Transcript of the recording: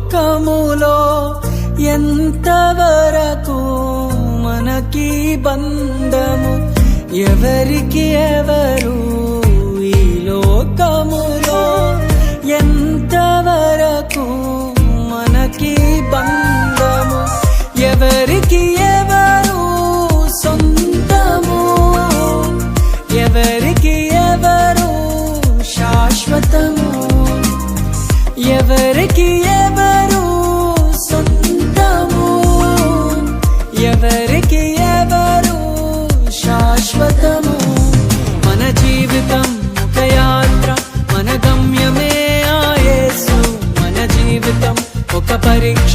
లోకములో ఎంతవరకు మనకి బంధము, ఎవరికి ఎవరు ఈ లోకములో ఎంతవరకు మనకి బంధము, ఎవరికి ఎవరు సొంతము, ఎవరికి ఎవరు శాశ్వతము, ఎవరికి ఎవరు సొంతము, ఎవరికి ఎవరు శాశ్వతము. మన జీవితం ఒక యాత్ర, మన గమ్యమే ఆ యేసు. మన జీవితం ఒక పరీక్ష,